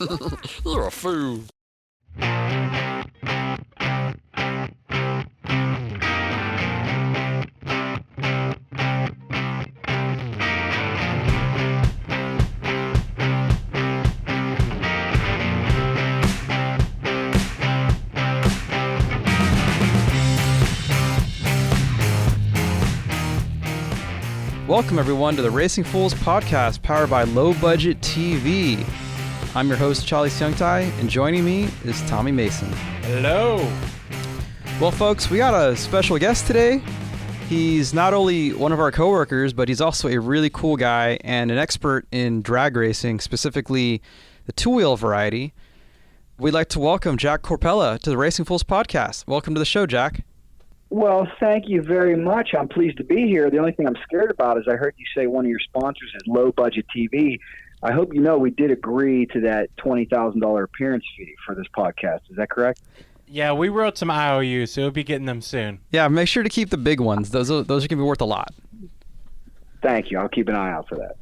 You're a fool. Welcome, everyone, to the Racing Foolz podcast powered by Low Budget TV. I'm your host, Charlie Seungtai, and joining me is Tommy Mason. Hello. Well, folks, we got a special guest today. He's not only one of our coworkers, but he's also a really cool guy and an expert in drag racing, specifically the two-wheel variety. We'd like to welcome Jack Korpela to the Racing Foolz podcast. Welcome to the show, Jack. Well, thank you very much. I'm pleased to be here. The only thing I'm scared about is I heard you say one of your sponsors is Low Budget TV. I hope you know we did agree to that $20,000 appearance fee for this podcast. Is that correct? Yeah, we wrote some IOUs, so we'll be getting them soon. Yeah, make sure to keep the big ones. Those are going to be worth a lot. Thank you. I'll keep an eye out for that.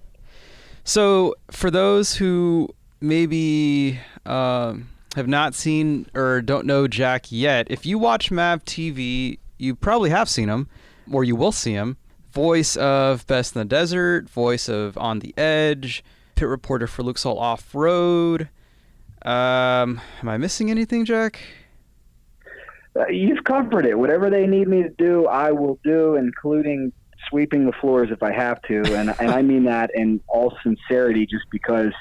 So for those who maybe have not seen or don't know Jack yet, if you watch MAVTV, you probably have seen him, or you will see him. Voice of Best in the Desert, voice of On the Edge, pit reporter for Luke's All Off-Road. Am I missing anything, Jack? You've covered it. Whatever they need me to do, I will do, including sweeping the floors if I have to. And I mean that in all sincerity, just because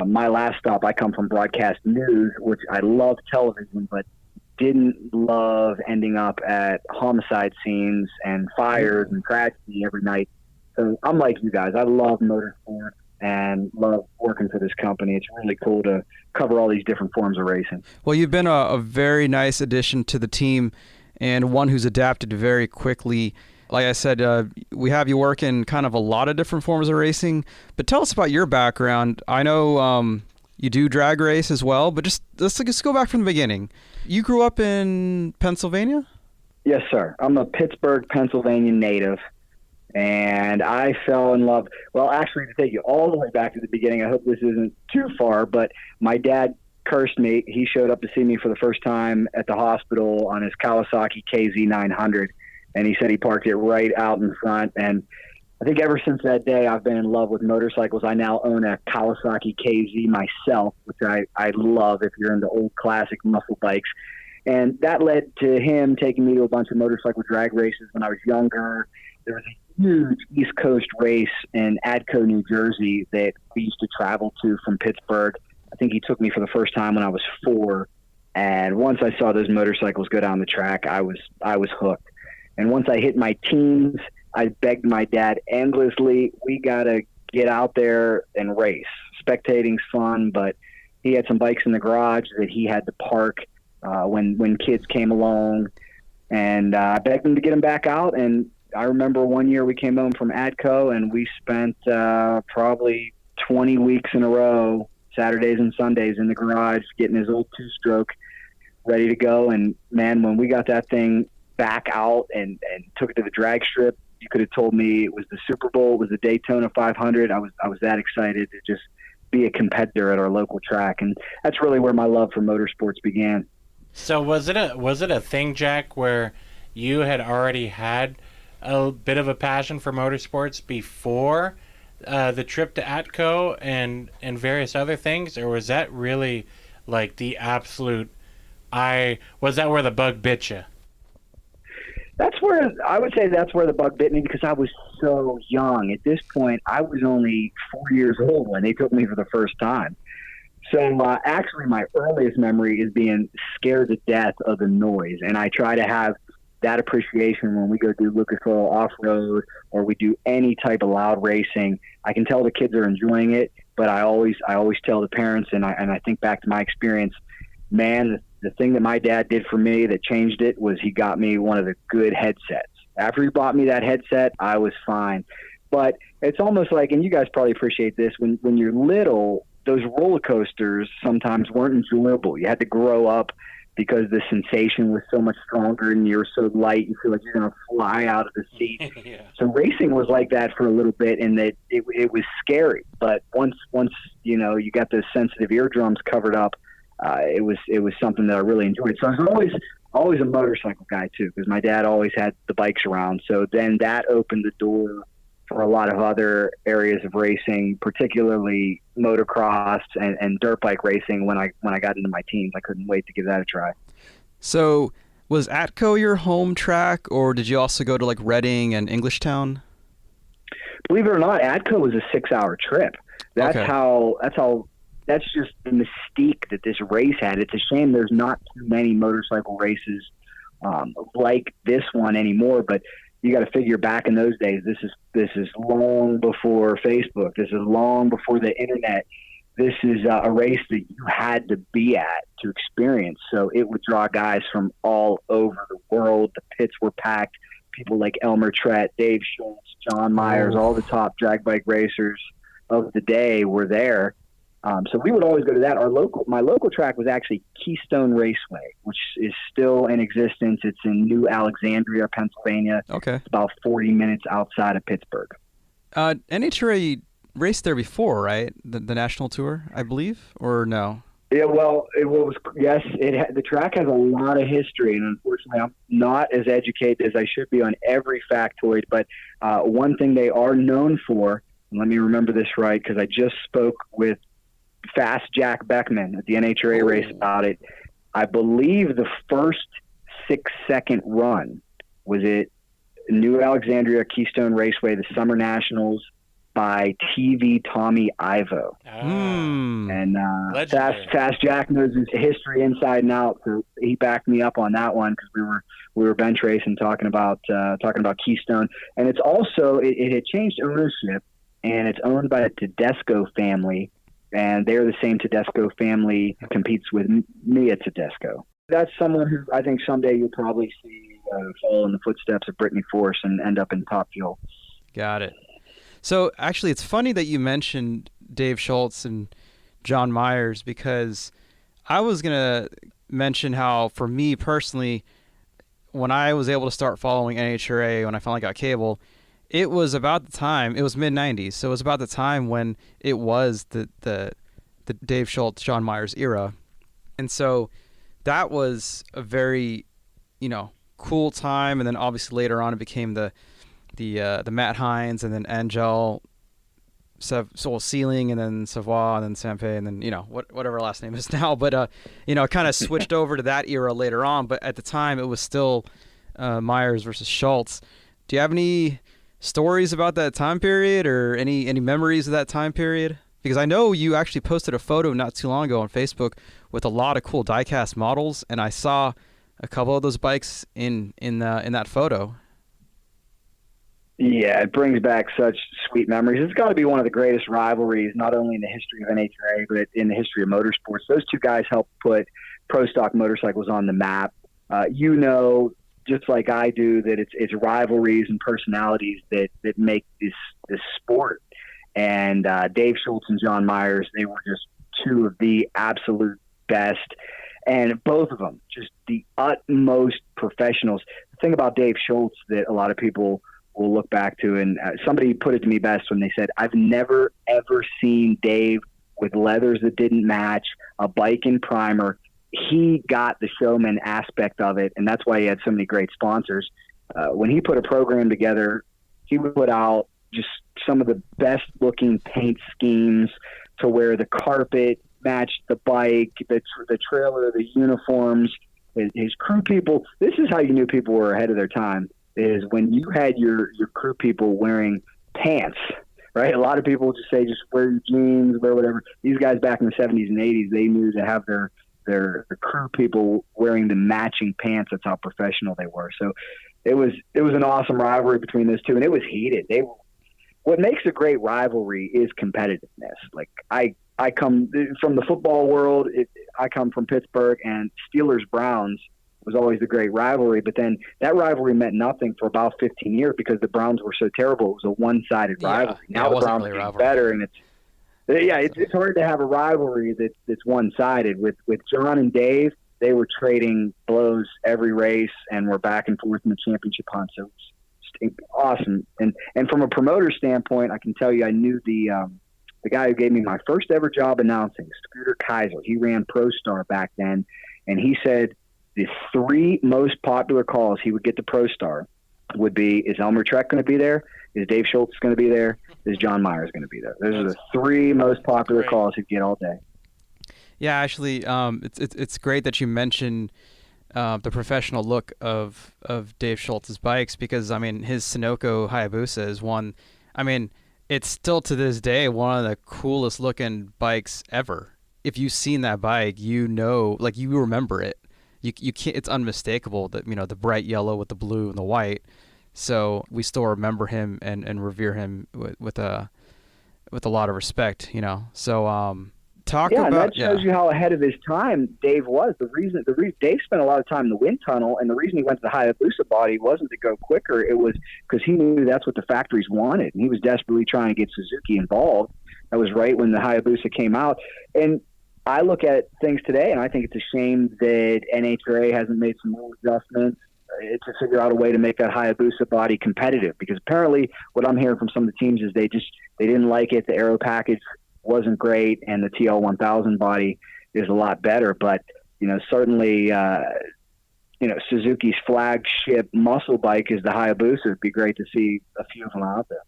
my last stop, I come from broadcast news, which I love television, but didn't love ending up at homicide scenes and fires and tragedy every night. So I'm like you guys. I love motorsport and love working for this company. It's really cool to cover all these different forms of racing. Well, you've been a very nice addition to the team and one who's adapted very quickly. Like I said, we have you work in kind of a lot of different forms of racing, but tell us about your background. I know you do drag race as well, but let's go back from the beginning. You grew up in Pennsylvania? Yes, sir. I'm a Pittsburgh, Pennsylvania native, and I fell in love. Well, actually, to take you all the way back to the beginning, I hope this isn't too far, but my dad cursed me. He showed up to see me for the first time at the hospital on his Kawasaki KZ900, and he said he parked it right out in front, and I think ever since that day, I've been in love with motorcycles. I now own a Kawasaki KZ myself, which I love if you're into old classic muscle bikes. And that led to him taking me to a bunch of motorcycle drag races when I was younger. There was a huge East Coast race in Adco, New Jersey that we used to travel to from Pittsburgh. I think he took me for the first time when I was 4. And once I saw those motorcycles go down the track, I was hooked. And once I hit my teens, I begged my dad endlessly, we got to get out there and race. Spectating's fun, but he had some bikes in the garage that he had to park when kids came along. And I begged him to get them back out. And I remember one year we came home from Adco, and we spent probably 20 weeks in a row, Saturdays and Sundays, in the garage, getting his old 2-stroke ready to go. And, man, when we got that thing back out and took it to the drag strip, you could have told me it was the Super Bowl, it was the Daytona 500. I was that excited to just be a competitor at our local track, and that's really where my love for motorsports began. So was it a thing, Jack, where you had already had a bit of a passion for motorsports before the trip to Atco and various other things, or was that really like the absolute? Was that where the bug bit you? That's where the bug bit me, because I was so young. At this point, I was only 4 years old when they took me for the first time. So actually, my earliest memory is being scared to death of the noise, and I try to have that appreciation when we go do Lucas Oil Off-Road or we do any type of loud racing. I can tell the kids are enjoying it, but I always tell the parents, and I think back to my experience, man, the thing that my dad did for me that changed it was he got me one of the good headsets. After he bought me that headset, I was fine. But it's almost like, and you guys probably appreciate this, when you're little, those roller coasters sometimes weren't enjoyable. You had to grow up because the sensation was so much stronger and you're so light, you feel like you're going to fly out of the seat. Yeah. So racing was like that for a little bit, and that it was scary. But once you got those sensitive eardrums covered up, it was something that I really enjoyed. So I was always a motorcycle guy too, because my dad always had the bikes around. So then that opened the door for a lot of other areas of racing, particularly motocross and dirt bike racing. When I got into my teens, I couldn't wait to give that a try. So was Atco your home track, or did you also go to like Reading and Englishtown? Believe it or not, Atco was a 6-hour trip. That's just the mystique that this race had. It's a shame there's not too many motorcycle races like this one anymore, but you got to figure back in those days, this is long before Facebook. This is long before the internet. This is a race that you had to be at to experience. So it would draw guys from all over the world. The pits were packed. People like Elmer Trett, Dave Schultz, John Myers, all the top drag bike racers of the day were there. So we would always go to that. My local track was actually Keystone Raceway, which is still in existence. It's in New Alexandria, Pennsylvania. Okay. It's about 40 minutes outside of Pittsburgh. NHRA raced there before, right? The national tour, I believe, or no? Yeah, well, the track has a lot of history, and unfortunately, I'm not as educated as I should be on every factoid. But one thing they are known for, and let me remember this right, because I just spoke with Fast Jack Beckman at the NHRA race about it. I believe the first 6-second run was at New Alexandria Keystone Raceway, the Summer Nationals, by TV Tommy Ivo. And Fast Jack knows his history inside and out, so he backed me up on that one, because we were bench racing talking about Keystone. And it's also it had changed ownership, and it's owned by the Tedesco family. And they're the same Tedesco family competes with Mia Tedesco. That's someone who I think someday you'll probably see fall in the footsteps of Brittany Force and end up in Top Fuel. Got it. So actually, it's funny that you mentioned Dave Schultz and John Myers, because I was going to mention how, for me personally, when I was able to start following NHRA, when I finally got cable, it was about the time, it was mid-90s, so it was about the time when it was the Dave Schultz, John Myers era. And so that was a very, cool time. And then obviously later on it became the Matt Hines, and then Angel Soul Sealing, and then Savoy, and then Sampé, and then, whatever her last name is now. But, it kind of switched over to that era later on. But at the time, it was still Myers versus Schultz. Do you have any stories about that time period, or any memories of that time period? Because I know you actually posted a photo not too long ago on Facebook with a lot of cool diecast models, and I saw a couple of those bikes in that photo. Yeah, it brings back such sweet memories. It's got to be one of the greatest rivalries, not only in the history of NHRA, but in the history of motorsports. Those two guys helped put pro stock motorcycles on the map. Just like I do, that it's rivalries and personalities that make this sport. And Dave Schultz and John Myers, they were just two of the absolute best. And both of them, just the utmost professionals. The thing about Dave Schultz that a lot of people will look back to, and somebody put it to me best when they said, I've never, ever seen Dave with leathers that didn't match, a bike in primer. He got the showman aspect of it, and that's why he had so many great sponsors. When he put a program together, he would put out just some of the best-looking paint schemes to where the carpet matched the bike, the trailer, the uniforms, his crew people. This is how you knew people were ahead of their time, is when you had your crew people wearing pants, right? A lot of people would just say, just wear your jeans, wear whatever. These guys back in the 70s and 80s, they knew to have their crew people wearing the matching pants. That's how professional they were. So it was an awesome rivalry between those two, and it was heated. What makes a great rivalry is competitiveness. Like I come from the football world. I come from Pittsburgh, and Steelers-Browns was always the great rivalry. But then that rivalry meant nothing for about 15 years because the Browns were so terrible. It was a one-sided rivalry. Now the Browns are better, and it's hard to have a rivalry that's one-sided. With John and Dave, they were trading blows every race and were back and forth in the championship hunt. So it's awesome. And from a promoter standpoint, I can tell you, I knew the guy who gave me my first ever job announcing, Scooter Kaiser. He ran ProStar back then, and he said the 3 most popular calls he would get to ProStar would be, is Elmer Trek going to be there? Is Dave Schultz going to be there? Is John Myers going to be there? Those are the 3 most popular calls he'd get all day. Yeah, actually, it's great that you mentioned the professional look of Dave Schultz's bikes, because, I mean, his Sunoco Hayabusa is one, I mean, it's still to this day one of the coolest looking bikes ever. If you've seen that bike, you know, like, you remember it. You can't, it's unmistakable that, you know, the bright yellow with the blue and the white. So we still remember him and revere him with a lot of respect, you know. So talk about, and that shows you how ahead of his time Dave was. The reason Dave spent a lot of time in the wind tunnel, and the reason he went to the Hayabusa body wasn't to go quicker. It was because he knew that's what the factories wanted, and he was desperately trying to get Suzuki involved. That was right when the Hayabusa came out. And I look at things today, and I think it's a shame that NHRA hasn't made some more adjustments to figure out a way to make that Hayabusa body competitive, because apparently what I'm hearing from some of the teams is they didn't like it. The aero package wasn't great, and the TL1000 body is a lot better. But, you know, certainly, Suzuki's flagship muscle bike is the Hayabusa. It'd be great to see a few of them out there.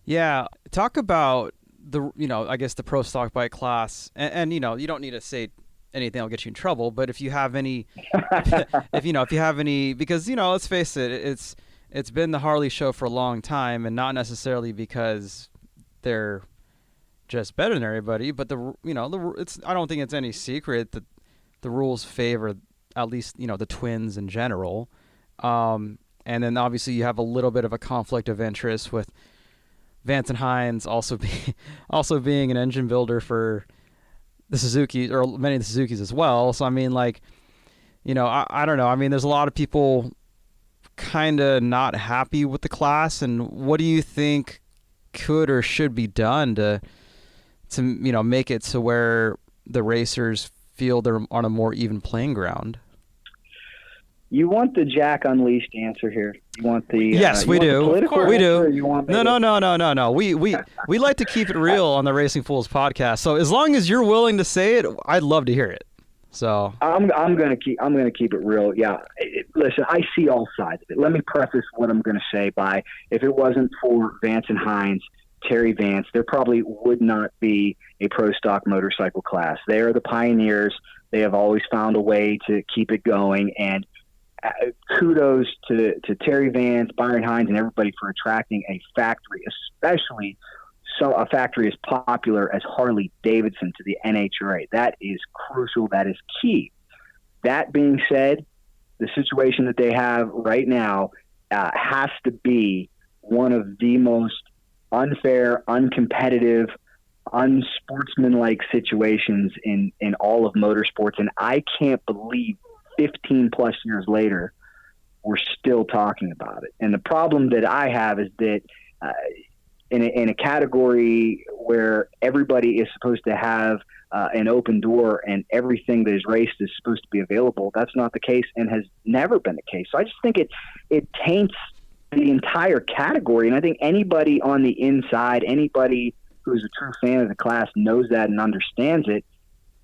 Yeah. Talk about I guess the pro stock bike class, and you know, you don't need to say anything that'll get you in trouble, but if you have any, if you have any, because, you know, let's face it, it's been the Harley show for a long time, and not necessarily because they're just better than everybody, but I don't think it's any secret that the rules favor at least, you know, the twins in general. And then obviously you have a little bit of a conflict of interest with Vance and Hines also being an engine builder for the Suzuki, or many of the Suzukis as well. So, I mean, like, you know, I don't know. I mean, there's a lot of people kind of not happy with the class. And what do you think could or should be done to you know, make it to where the racers feel they're on a more even playing ground? You want the Jack Unleashed answer here? You want the yes, we do. We do. No. We like to keep it real on the Racing Foolz podcast. So as long as you're willing to say it, I'd love to hear it. So I'm gonna keep it real. Yeah. Listen, I see all sides of it. Let me preface what I'm gonna say by, if it wasn't for Vance and Hines, Terry Vance, there probably would not be a pro stock motorcycle class. They are the pioneers. They have always found a way to keep it going, and kudos to Terry Vance, Byron Hines, and everybody for attracting a factory, especially a factory as popular as Harley Davidson, to the NHRA. That is crucial. That is key. That being said, the situation that they have right now has to be one of the most unfair, uncompetitive, unsportsmanlike situations in all of motorsports. And I can't believe 15 plus years later, we're still talking about it. And the problem that I have is that in a category where everybody is supposed to have an open door and everything that is raced is supposed to be available, that's not the case and has never been the case. So I just think it taints the entire category. And I think anybody on the inside, anybody who's a true fan of the class knows that and understands it.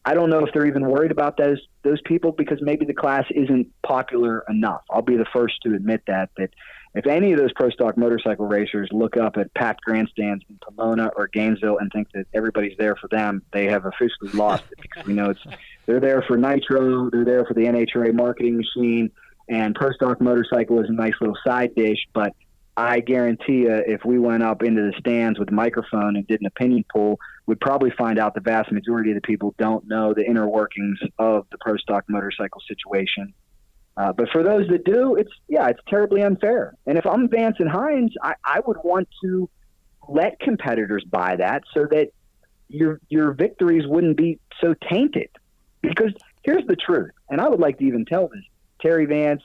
I don't know if they're even worried about those people, because maybe the class isn't popular enough. I'll be the first to admit that if any of those pro stock motorcycle racers look up at packed grandstands in Pomona or Gainesville and think that everybody's there for them, they have officially lost it, because we know they're there for Nitro, they're there for the NHRA marketing machine, and pro stock motorcycle is a nice little side dish. But I guarantee you, if we went up into the stands with a microphone and did an opinion poll, we'd probably find out the vast majority of the people don't know the inner workings of the pro stock motorcycle situation. But for those that do, it's terribly unfair. And if I'm Vance and Hines, I would want to let competitors buy that so that your victories wouldn't be so tainted. Because here's the truth, and I would like to even tell this: Terry Vance,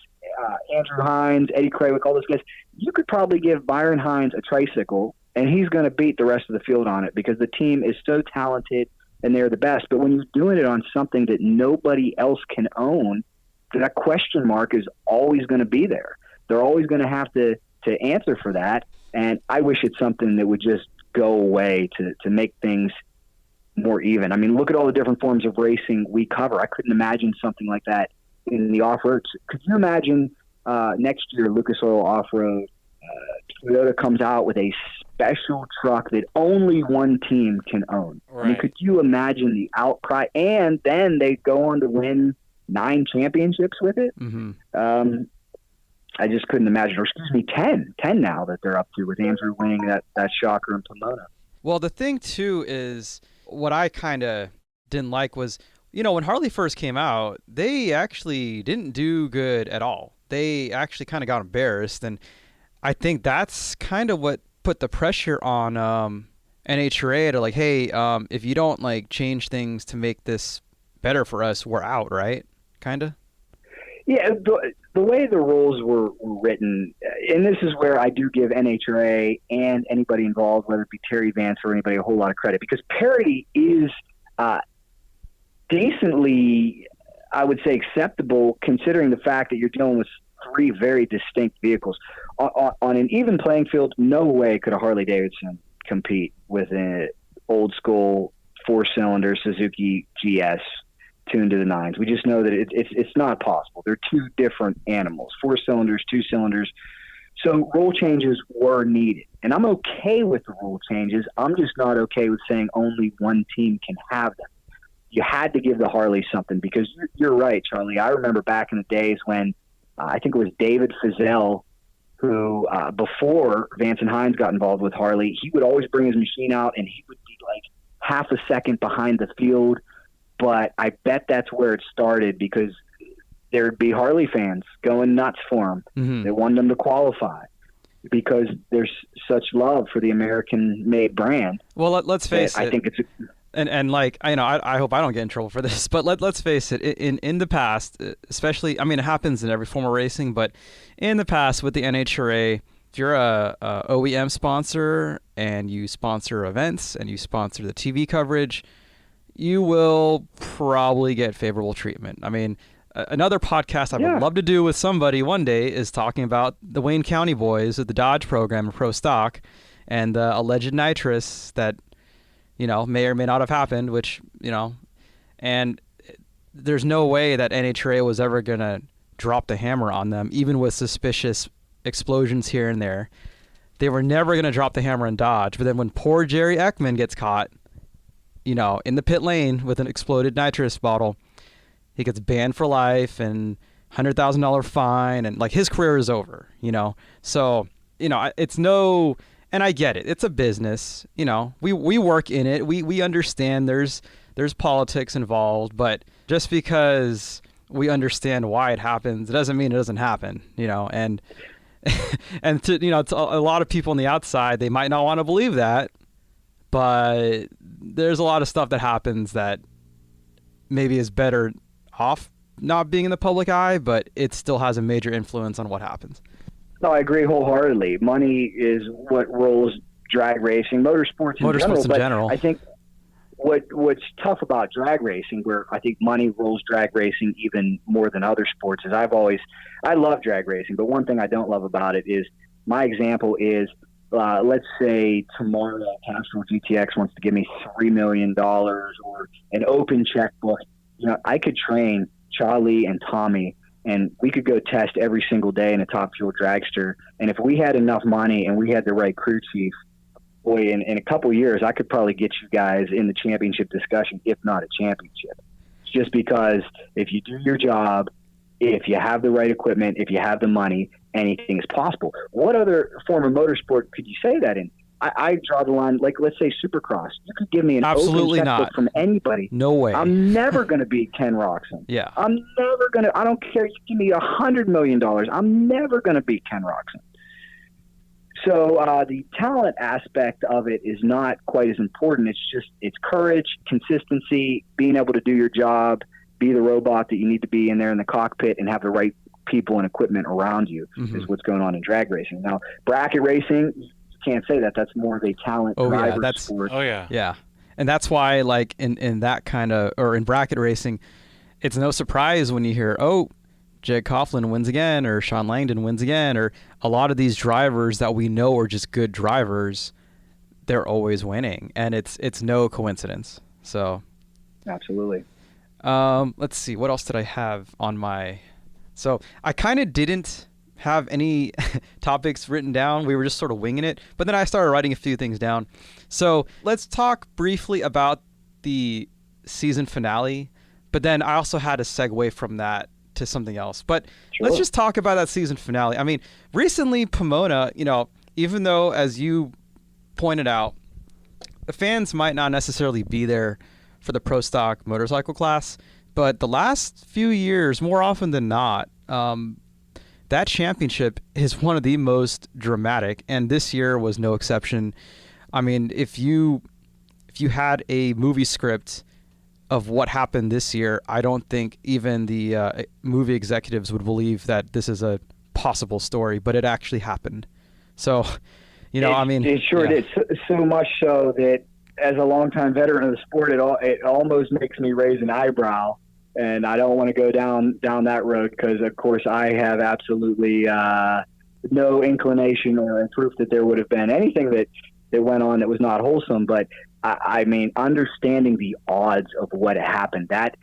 Andrew Hines, Eddie Krawick, all those guys, you could probably give Byron Hines a tricycle and he's going to beat the rest of the field on it, because the team is so talented, and they're the best. But when you're doing it on something that nobody else can own, that question mark is always going to be there. They're always going to have to answer for that. And I wish it's something that would just go away to make things more even. I mean, look at all the different forms of racing we cover. I couldn't imagine something like that in the off-road. Could you imagine next year, Lucas Oil Off-Road, Toyota comes out with a special truck that only one team can own? Right. I mean, could you imagine the outcry? And then they go on to win 9 championships with it. Mm-hmm. I just couldn't imagine, or excuse me, 10 now that they're up to, with Andrew winning that shocker in Pomona. Well, the thing too is, what I kind of didn't like was, when Harley first came out, they actually didn't do good at all. They actually kind of got embarrassed, and I think that's kind of what put the pressure on NHRA to, like, hey, if you don't like change things to make this better for us, we're out, right? Kind of. Yeah, the way the rules were written, and this is where I do give NHRA and anybody involved, whether it be Terry Vance or anybody, a whole lot of credit, because parity is decently, I would say, acceptable, considering the fact that you're dealing with 3 very distinct vehicles. On an even playing field, no way could a Harley-Davidson compete with an old-school 4-cylinder Suzuki GS tuned to the 9s. We just know that it's not possible. They're 2 different animals, 4 cylinders, 2 cylinders. So rule changes were needed. And I'm okay with the rule changes. I'm just not okay with saying only one team can have them. You had to give the Harley something, because you're right, Charlie. I remember back in the days when I think it was David Fizell who, before Vance and Hines got involved with Harley, he would always bring his machine out and he would be like half a second behind the field. But I bet that's where it started, because there'd be Harley fans going nuts for him. Mm-hmm. They wanted them to qualify because there's such love for the American-made brand. Well, let's face it. I think it's and like, I hope I don't get in trouble for this, but let's face it. In the past, especially, I mean, it happens in every form of racing, but in the past with the NHRA, if you're a OEM sponsor and you sponsor events and you sponsor the TV coverage, you will probably get favorable treatment. I mean, another podcast I would love to do with somebody one day is talking about the Wayne County boys with the Dodge program and Pro Stock and the alleged nitrous that, may or may not have happened, which, and there's no way that NHRA was ever going to drop the hammer on them, even with suspicious explosions here and there. They were never going to drop the hammer on Dodge. But then when poor Jerry Ekman gets caught, in the pit lane with an exploded nitrous bottle, he gets banned for life and $100,000 fine, and like his career is over, So, it's no, and I get it. It's a business, we work in it. We understand there's politics involved, but just because we understand why it happens, it doesn't mean it doesn't happen, and and to a lot of people on the outside, they might not want to believe that. But there's a lot of stuff that happens that maybe is better off not being in the public eye, but it still has a major influence on what happens. No, I agree wholeheartedly. Money is what rolls drag racing, motorsports in general. I think what's tough about drag racing, where I think money rolls drag racing even more than other sports, is I love drag racing, but one thing I don't love about it is, my example is, let's say tomorrow Castrol GTX wants to give me $3 million or an open checkbook. I could train Charlie and Tommy, and we could go test every single day in a Top Fuel dragster. And if we had enough money and we had the right crew chief, boy, in a couple of years, I could probably get you guys in the championship discussion, if not a championship. It's just because if you do your job, if you have the right equipment, if you have the money, anything is possible. What other form of motorsport could you say that in? I draw the line, like, let's say Supercross. You could give me an absolutely open checkbook not from anybody. No way. I'm never going to beat Ken Roxon. Yeah. I'm never going to. I don't care. You give me $100 million. I'm never going to beat Ken Roxon. So the talent aspect of it is not quite as important. It's courage, consistency, being able to do your job, be the robot that you need to be in there in the cockpit, and have the right people and equipment around you, is what's going on in drag racing. Now, bracket racing, you can't say that. That's more of a talent driver sport. Oh, yeah. Yeah. And that's why, like, in that kind of, or in bracket racing, it's no surprise when you hear, oh, Jake Coughlin wins again, or Sean Langdon wins again, or a lot of these drivers that we know are just good drivers, they're always winning, and it's no coincidence. So, absolutely. Let's see, what else did I have on my? So I kind of didn't have any topics written down. We were just sort of winging it, but then I started writing a few things down. So let's talk briefly about the season finale, but then I also had to segue from that to something else. But Sure. Let's just talk about that season finale. I mean, recently Pomona, even though, as you pointed out, the fans might not necessarily be there for the pro stock motorcycle class, but the last few years, more often than not, that championship is one of the most dramatic, and this year was no exception. I mean, if you had a movie script of what happened this year, I don't think even the movie executives would believe that this is a possible story, but it actually happened. So, it sure did. So much so that as a longtime veteran of the sport, it almost makes me raise an eyebrow. And I don't want to go down that road because, of course, I have absolutely no inclination or proof that there would have been anything that went on that was not wholesome. But, I mean, understanding the odds of what happened, that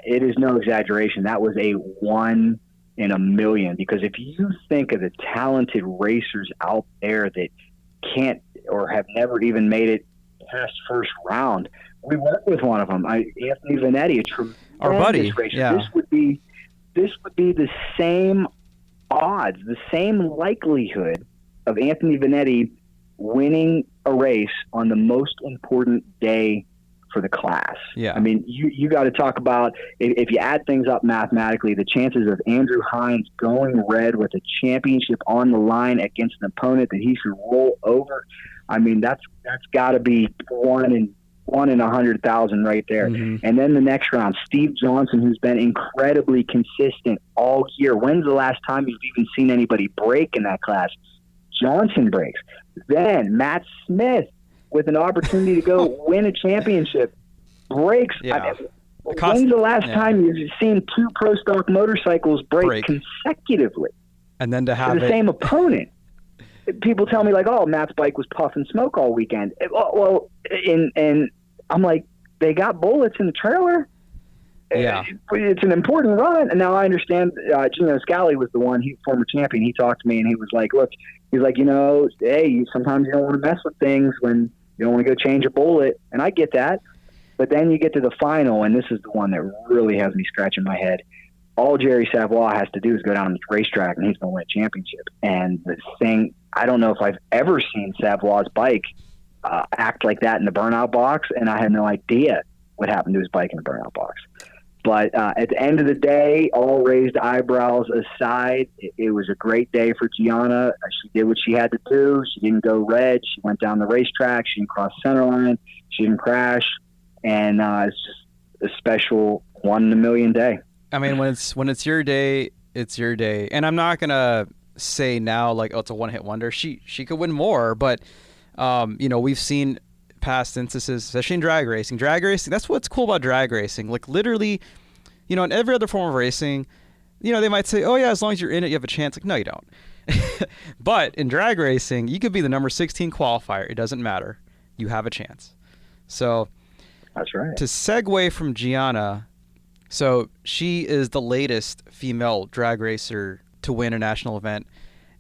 it is no exaggeration. That was a 1 in a million. Because if you think of the talented racers out there that can't or have never even made it past first round, we worked with one of them, Anthony Vanetti, a tremendous our buddy. racer. Yeah. This would be the same odds, the same likelihood of Anthony Vanetti winning a race on the most important day for the class. Yeah. I mean, you got to talk about, if you add things up mathematically, the chances of Andrew Hines going red with a championship on the line against an opponent that he should roll over. I mean, that's got to be one in 100,000 right there. Mm-hmm. And then the next round, Steve Johnson, who's been incredibly consistent all year. When's the last time you've even seen anybody break in that class? Johnson breaks. Then Matt Smith, with an opportunity to go win a championship, breaks. Yeah. When's the last time you've seen two pro stock motorcycles break consecutively? And then to have the same opponent. People tell me, like, oh, Matt's bike was puff and smoke all weekend. Well, and I'm like, they got bullets in the trailer. Yeah. It's an important run. And now I understand Gino Scali was the one, former champion. He talked to me and he was like, look, he's like, hey, sometimes you don't want to mess with things when you don't want to go change a bullet. And I get that. But then you get to the final, and this is the one that really has me scratching my head. All Jerry Savoie has to do is go down on the racetrack, and he's going to win a championship. And the thing, I don't know if I've ever seen Savoie's bike act like that in the burnout box, and I had no idea what happened to his bike in the burnout box. But at the end of the day, all raised eyebrows aside, it was a great day for Gianna. She did what she had to do. She didn't go red. She went down the racetrack. She didn't cross center line. She didn't crash. And it's just a special 1 in a million day. I mean, when it's your day, it's your day. And I'm not gonna say now like, oh, it's a one-hit wonder. She could win more, but we've seen past instances, especially in drag racing. Drag racing, that's what's cool about drag racing. Like literally, in every other form of racing, they might say, oh yeah, as long as you're in it, you have a chance. Like, no, you don't. But in drag racing, you could be the number 16 qualifier. It doesn't matter. You have a chance. So that's right. To segue from Gianna, so she is the latest female drag racer to win a national event.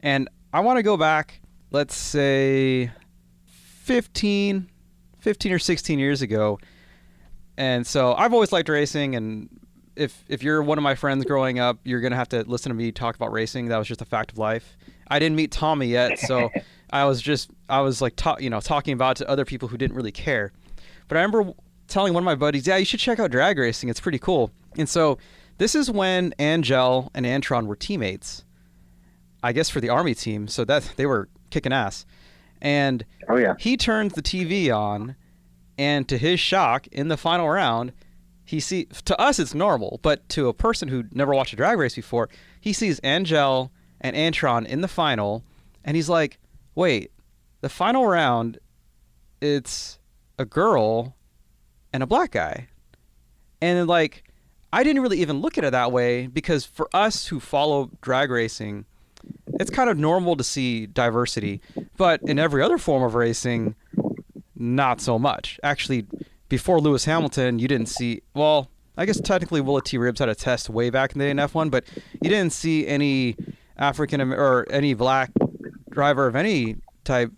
And I want to go back, let's say 15 or 16 years ago. And so I've always liked racing, and if you're one of my friends growing up, you're going to have to listen to me talk about racing. That was just a fact of life. I didn't meet Tommy yet, so I was like talking about it to other people who didn't really care. But I remember telling one of my buddies, yeah, you should check out drag racing. It's pretty cool. And so this is when Angel and Antron were teammates, I guess, for the Army team. So that they were kicking ass. And he turns the TV on, and to his shock, in the final round, to us it's normal, but to a person who never watched a drag race before, he sees Angel and Antron in the final, and he's like, wait, the final round, it's a girl and a black guy. And like, I didn't really even look at it that way, because for us who follow drag racing, it's kind of normal to see diversity. But in every other form of racing, not so much. Actually, before Lewis Hamilton, you didn't see, well, I guess technically Willa T. Ribbs had a test way back in the day in F1, but you didn't see any African or any black driver of any type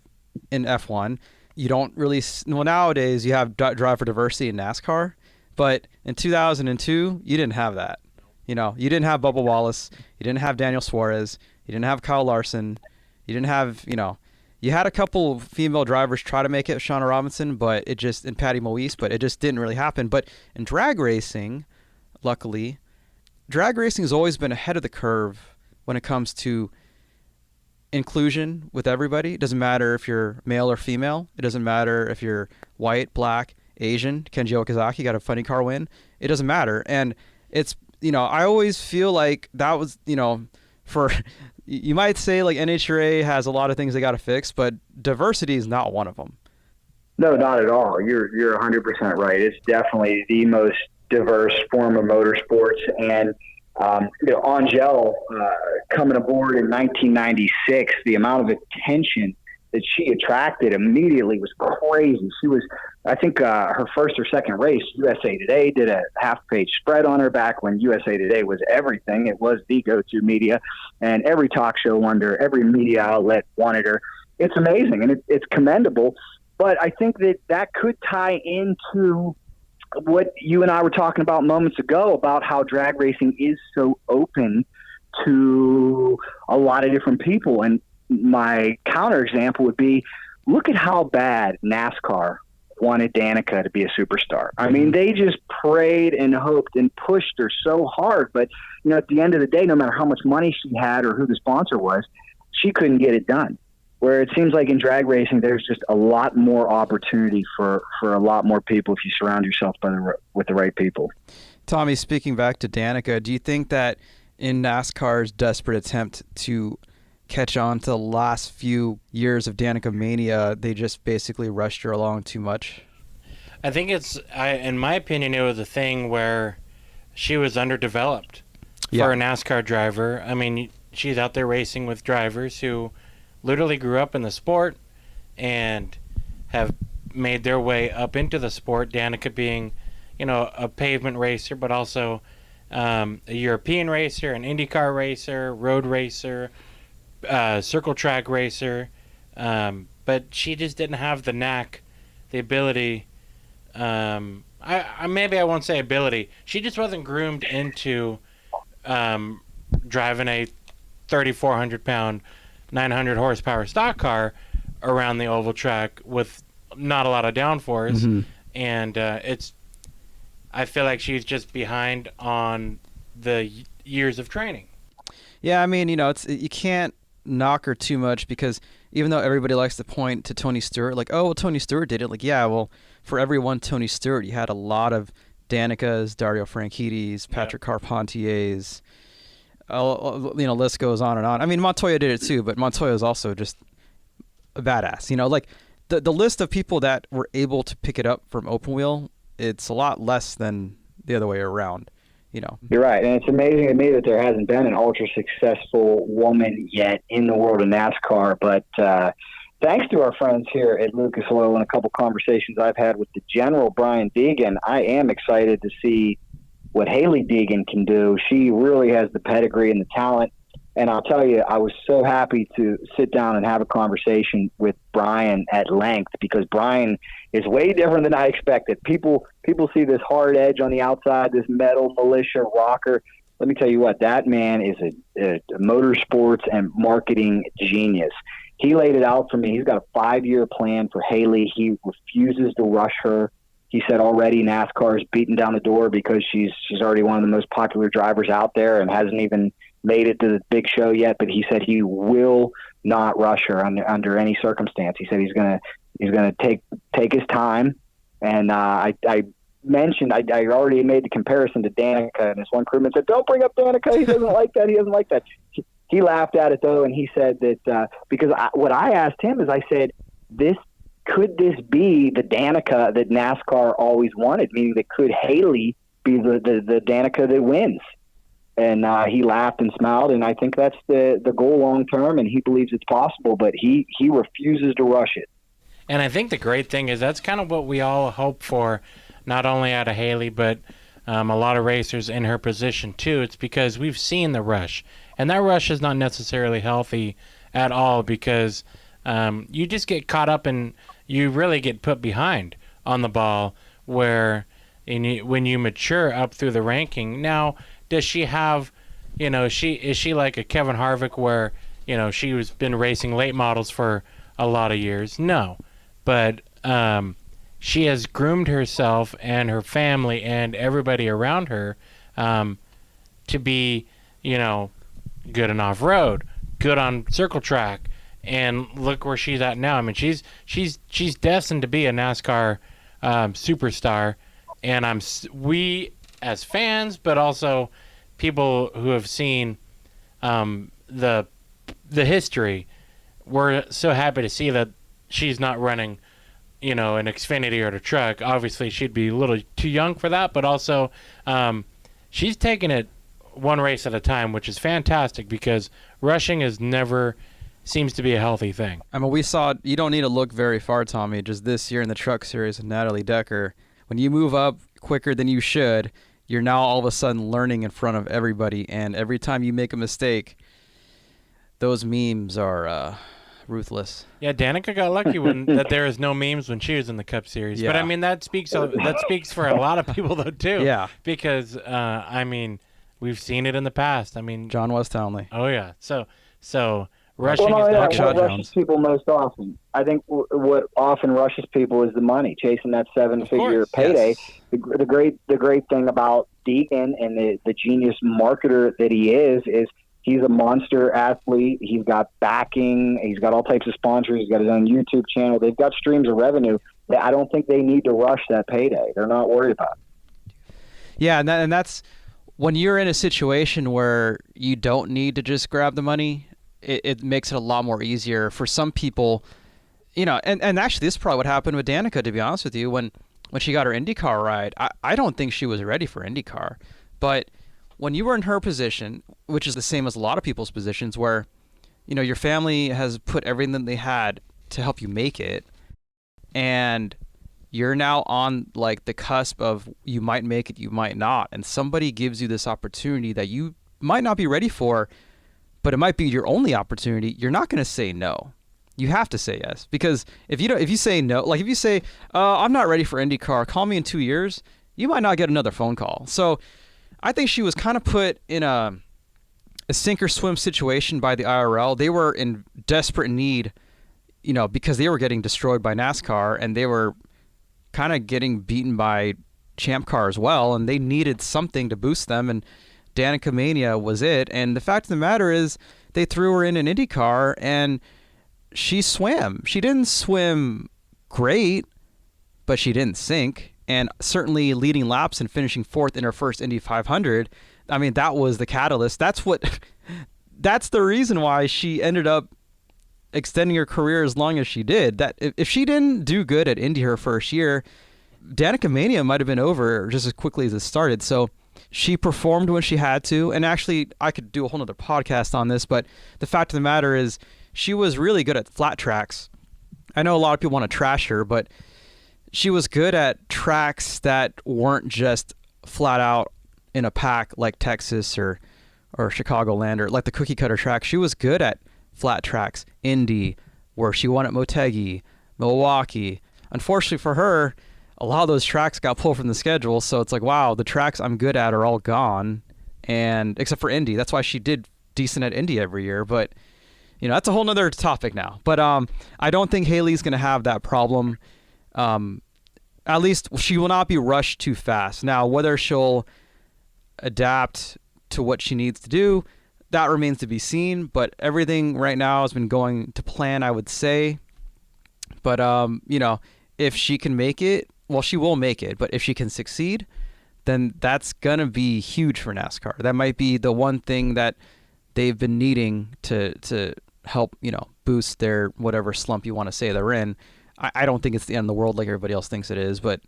in F1. You don't really, well, nowadays you have driver diversity in NASCAR, but in 2002, you didn't have that. You know, you didn't have Bubba Wallace, you didn't have Daniel Suarez, you didn't have Kyle Larson, you didn't have, you know, you had a couple female drivers try to make it, Shauna Robinson, but it just, and Patty Moise, but it just didn't really happen. But in drag racing, luckily, drag racing has always been ahead of the curve when it comes to inclusion with everybody. It doesn't matter if you're male or female. It doesn't matter if you're white, black, Asian. Kenji Okazaki got a funny car win. It doesn't matter. And it's, you know, I always feel like that was, you know, for, you might say like NHRA has a lot of things they got to fix, but diversity is not one of them. No, not at all. You're 100% right. It's definitely the most diverse form of motorsports. And you know, Angel coming aboard in 1996, the amount of attention that she attracted immediately was crazy. She was, I think, her first or second race, USA Today did a half-page spread on her back when USA Today was everything. It was the go-to media, and every talk show wanted her, every media outlet wanted her. It's amazing, and it's commendable. But I think that could tie into what you and I were talking about moments ago about how drag racing is so open to a lot of different people. And my counterexample would be, look at how bad NASCAR wanted Danica to be a superstar. I mean, they just prayed and hoped and pushed her so hard. But, you know, at the end of the day, no matter how much money she had or who the sponsor was, she couldn't get it done. Where it seems like in drag racing, there's just a lot more opportunity for a lot more people if you surround yourself with the right people. Tommy, speaking back to Danica, do you think that in NASCAR's desperate attempt to catch on to the last few years of Danica Mania, they just basically rushed her along too much? I think in my opinion, it was a thing where she was underdeveloped for a NASCAR driver. I mean, she's out there racing with drivers who literally grew up in the sport and have made their way up into the sport. Danica being, you know, a pavement racer, but also a European racer, an IndyCar racer, road racer, circle track racer. But she just didn't have the knack, the ability. Maybe I won't say ability. She just wasn't groomed into driving a 3,400-pound 900 horsepower stock car around the oval track with not a lot of downforce. Mm-hmm. And I feel like she's just behind on the years of training. Yeah, I mean, you know, you can't knock her too much, because even though everybody likes to point to Tony Stewart, like, oh, well, Tony Stewart did it. Like, yeah, well, for every one Tony Stewart, you had a lot of Danica's, Dario Franchitti's, Patrick Carpentier's. You know, list goes on and on. I mean, Montoya did it too, but Montoya is also just a badass. You know, like the list of people that were able to pick it up from open wheel, it's a lot less than the other way around. You know, you're right, and it's amazing to me that there hasn't been an ultra successful woman yet in the world of NASCAR. But thanks to our friends here at Lucas Oil and a couple conversations I've had with the General Brian Deegan, I am excited to see what Haley Deegan can do. She really has the pedigree and the talent. And I'll tell you, I was so happy to sit down and have a conversation with Brian at length, because Brian is way different than I expected. People see this hard edge on the outside, this metal militia rocker. Let me tell you what, that man is a motorsports and marketing genius. He laid it out for me. He's got a 5-year plan for Haley. He refuses to rush her. He said already NASCAR is beating down the door because she's already one of the most popular drivers out there and hasn't even made it to the big show yet. But he said he will not rush her under any circumstance. He said he's gonna take his time. And I mentioned I already made the comparison to Danica, and this one crewman said, "Don't bring up Danica. He doesn't like that. He doesn't like that." He laughed at it though, and he said that because what I asked him is, I said, this could this be the Danica that NASCAR always wanted? Meaning that could Haley be the Danica that wins? And he laughed and smiled, and I think that's the goal long term, and he believes it's possible, but he refuses to rush it. And I think the great thing is that's kind of what we all hope for, not only out of Haley, but a lot of racers in her position too. It's because we've seen the rush, and that rush is not necessarily healthy at all, because you just get caught up and you really get put behind on the ball, where when you mature up through the ranking. Now, does she have, is she like a Kevin Harvick where, she was been racing late models for a lot of years? No. But she has groomed herself and her family and everybody around her to be, good on off-road, good on circle track, and look where she's at now. I mean, she's destined to be a NASCAR superstar, and we as fans, but also people who have seen the history, we're so happy to see that she's not running, an Xfinity or a truck. Obviously, she'd be a little too young for that, but also she's taking it one race at a time, which is fantastic, because rushing never seems to be a healthy thing. I mean, we saw, you don't need to look very far, Tommy, just this year in the Truck Series with Natalie Decker. When you move up quicker than you should, you're now all of a sudden learning in front of everybody, and every time you make a mistake, those memes are ruthless. Yeah, Danica got lucky that there is no memes when she was in the Cup Series. Yeah. But I mean, that speaks for a lot of people though too. Yeah. Because we've seen it in the past. I mean, John West Townley. Oh yeah. So rushing what rushes people most often. I think what often rushes people is the money, chasing that seven-figure payday. Yes. The great thing about Deegan and the genius marketer that he is he's a monster athlete. He's got backing. He's got all types of sponsors. He's got his own YouTube channel. They've got streams of revenue that I don't think they need to rush that payday. They're not worried about it. Yeah, and that's when you're in a situation where you don't need to just grab the money. It makes it a lot more easier for some people, and actually this is probably what happened with Danica, to be honest with you, when she got her IndyCar ride. I don't think she was ready for IndyCar, but when you were in her position, which is the same as a lot of people's positions, where, your family has put everything that they had to help you make it, and you're now on like the cusp of you might make it, you might not, and somebody gives you this opportunity that you might not be ready for, but it might be your only opportunity, you're not going to say no. You have to say yes, because if you say no, like if you say, I'm not ready for IndyCar, call me in 2 years, you might not get another phone call. So I think she was kind of put in a sink or swim situation by the IRL. They were in desperate need, because they were getting destroyed by NASCAR, and they were kind of getting beaten by Champ Car as well, and they needed something to boost them, and Danica Mania was it. And the fact of the matter is they threw her in an IndyCar, and she swam. She didn't swim great, but she didn't sink. And certainly leading laps and finishing fourth in her first Indy 500, I mean, that was the catalyst. That's the reason why she ended up extending her career as long as she did. That if she didn't do good at Indy her first year, Danica Mania might have been over just as quickly as it started. So she performed when she had to. And actually, I could do a whole nother podcast on this, but the fact of the matter is she was really good at flat tracks. I know a lot of people want to trash her, but she was good at tracks that weren't just flat out in a pack like Texas or Chicagoland or like the cookie cutter track. She was good at flat tracks. Indy, where she won at Motegi, Milwaukee. Unfortunately for her, a lot of those tracks got pulled from the schedule, so it's like, wow, the tracks I'm good at are all gone, and except for Indy. That's why she did decent at Indy every year, but that's a whole nother topic now. But I don't think Haley's going to have that problem. At least she will not be rushed too fast. Now, whether she'll adapt to what she needs to do, that remains to be seen, but everything right now has been going to plan, I would say. But, if she can make it, well, she will make it, but if she can succeed, then that's going to be huge for NASCAR. That might be the one thing that they've been needing to help, boost their whatever slump you want to say they're in. I don't think it's the end of the world like everybody else thinks it is, but,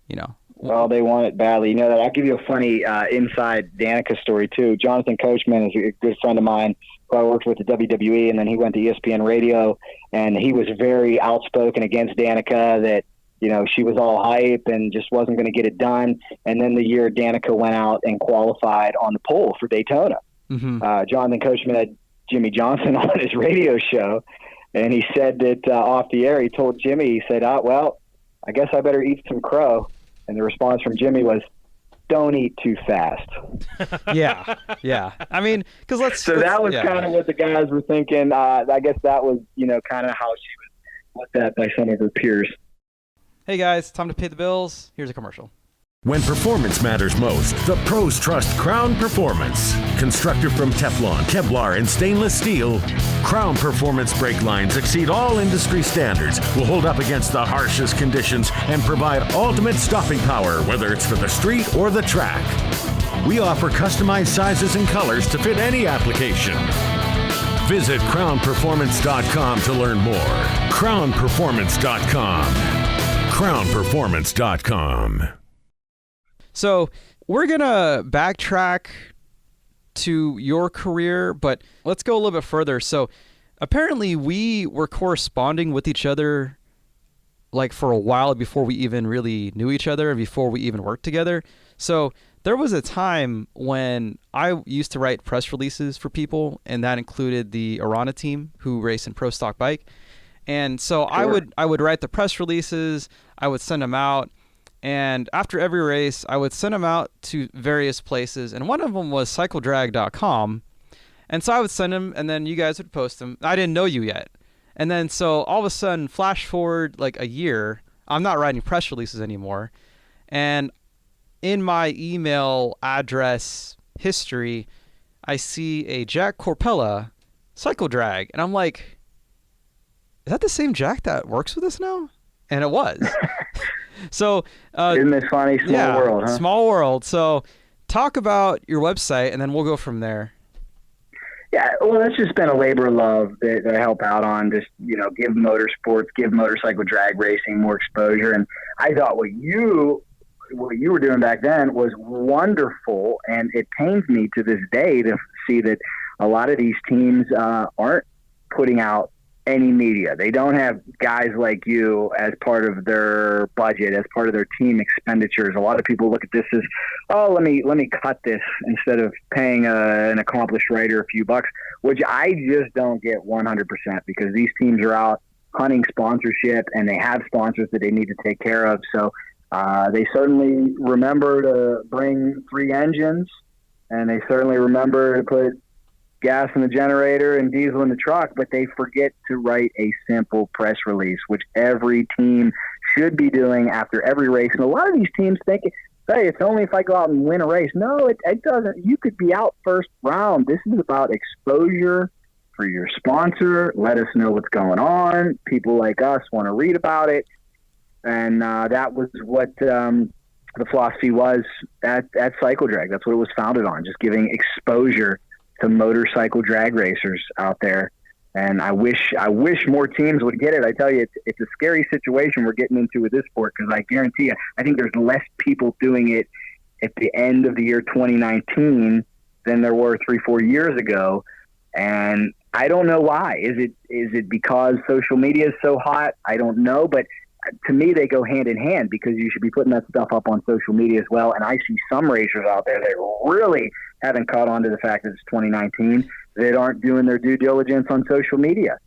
you know. Well, they want it badly. You know that. I'll give you a funny inside Danica story, too. Jonathan Coachman is a good friend of mine who I worked with at WWE, and then he went to ESPN Radio, and he was very outspoken against Danica that, you know, she was all hype and just wasn't going to get it done. And then the year Danica went out and qualified on the pole for Daytona. Mm-hmm. Jonathan Coachman had Jimmy Johnson on his radio show, and he said that off the air, he told Jimmy, he said, well, I guess I better eat some crow. And the response from Jimmy was, don't eat too fast. Yeah. I mean, because that was kind of what the guys were thinking. I guess that was, you know, kind of how she was looked at by some of her peers. Hey, guys, time to pay the bills. Here's a commercial. When performance matters most, the pros trust Crown Performance. Constructed from Teflon, Kevlar, and stainless steel, Crown Performance brake lines exceed all industry standards, will hold up against the harshest conditions, and provide ultimate stopping power, whether it's for the street or the track. We offer customized sizes and colors to fit any application. Visit crownperformance.com to learn more. crownperformance.com. crownperformance.com. So we're going to backtrack to your career, but let's go a little bit further. So apparently we were corresponding with each other like for a while before we even really knew each other and before we even worked together. So there was a time when I used to write press releases for people, and that included the Arana team who race in Pro Stock Bike. And so sure. I would write the press releases, I would send them out. And after every race, I would send them out to various places. And one of them was cycledrag.com. And so I would send them, and then you guys would post them. I didn't know you yet. And then so all of a sudden, flash forward like a year, I'm not writing press releases anymore. And in my email address history, I see a Jack Korpela cycle drag. And I'm like, is that the same Jack that works with us now? And it was. So, isn't it funny? Small world, huh? Small world. So, talk about your website, and then we'll go from there. Yeah, well, that's just been a labor of love that I help out on. Just, you know, give motorsports, give motorcycle drag racing more exposure. And I thought what you were doing back then was wonderful, and it pains me to this day to see that a lot of these teams aren't putting out any media. They don't have guys like you as part of their budget, as part of their team expenditures. A lot of people look at this as, oh, let me cut this instead of paying an accomplished writer a few bucks, which I just don't get 100%, because these teams are out hunting sponsorship and they have sponsors that they need to take care of. So they certainly remember to bring 3 engines, and they certainly remember to put gas in the generator and diesel in the truck, but they forget to write a simple press release, which every team should be doing after every race. And a lot of these teams think, hey, it's only if I go out and win a race. No, it doesn't. You could be out first round. This is about exposure for your sponsor. Let us know what's going on. People like us want to read about it. And that was what the philosophy was at Cycle Drag. That's what it was founded on, just giving exposure to motorcycle drag racers out there. And I wish more teams would get it. I tell you, it's a scary situation we're getting into with this sport, because I guarantee you, I think there's less people doing it at the end of the year 2019 than there were 3-4 years ago. And I don't know why. Is it because social media is so hot? I don't know, but to me, they go hand in hand, because you should be putting that stuff up on social media as well. And I see some racers out there that really haven't caught on to the fact that it's 2019, that aren't doing their due diligence on social media.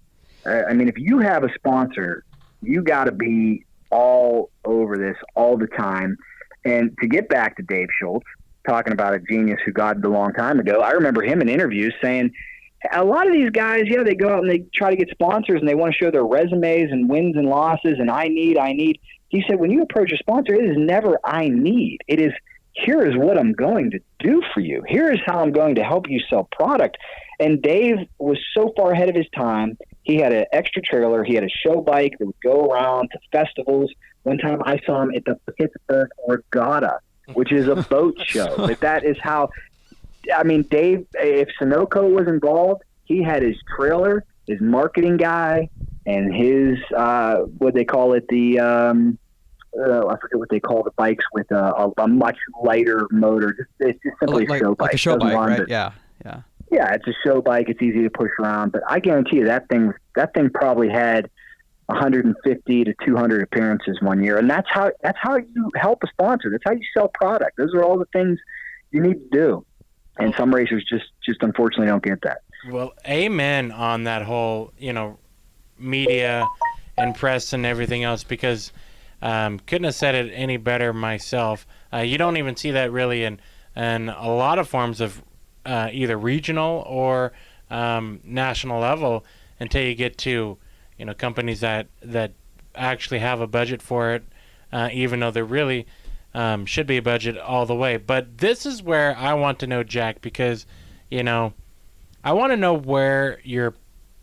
I mean, if you have a sponsor, you got to be all over this all the time. And to get back to Dave Schultz, talking about a genius who got it a long time ago, I remember him in interviews saying, a lot of these guys, they go out and they try to get sponsors and they want to show their resumes and wins and losses and I need. He said, when you approach a sponsor, it is never I need. It is, here is what I'm going to do for you. Here is how I'm going to help you sell product. And Dave was so far ahead of his time. He had an extra trailer. He had a show bike that would go around to festivals. One time I saw him at the Pittsburgh Regatta, which is a boat show. But that is how, I mean, Dave, if Sunoco was involved, he had his trailer, his marketing guy, and his what they call it, the I forget what they call the bikes with a much lighter motor. It's just simply a show bike. Like a show bike, right? Yeah. Yeah, it's a show bike. It's easy to push around, but I guarantee you that thing probably had 150 to 200 appearances one year, and that's how you help a sponsor. That's how you sell product. Those are all the things you need to do, and some racers just unfortunately don't get that. Well, amen on that whole, media and press and everything else, because couldn't have said it any better myself. You don't even see that really in a lot of forms of either regional or national level until you get to companies that actually have a budget for it, even though there really should be a budget all the way. But this is where I want to know, Jack, because I want to know where your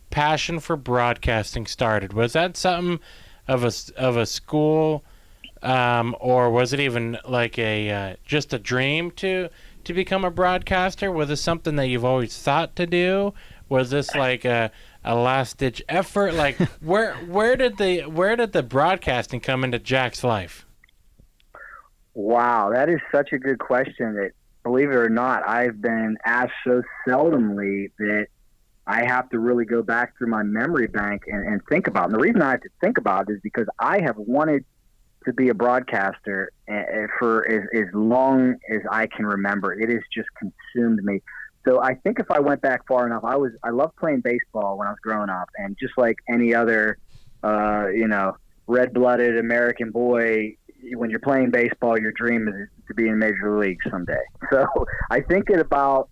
passion for broadcasting started. Was that something of a school, or was it even like a just a dream to become a broadcaster? Was this something that you've always thought to do? Was this like a last-ditch effort? Like where did the broadcasting come into Jack's life? Wow, that is such a good question that, believe it or not, I've been asked so seldomly that I have to really go back through my memory bank and think about it. And the reason I have to think about it is because I have wanted to be a broadcaster for as long as I can remember. It has just consumed me. So I think if I went back far enough, I loved playing baseball when I was growing up, and just like any other, red-blooded American boy, when you're playing baseball, your dream is to be in Major League someday. So I think at about,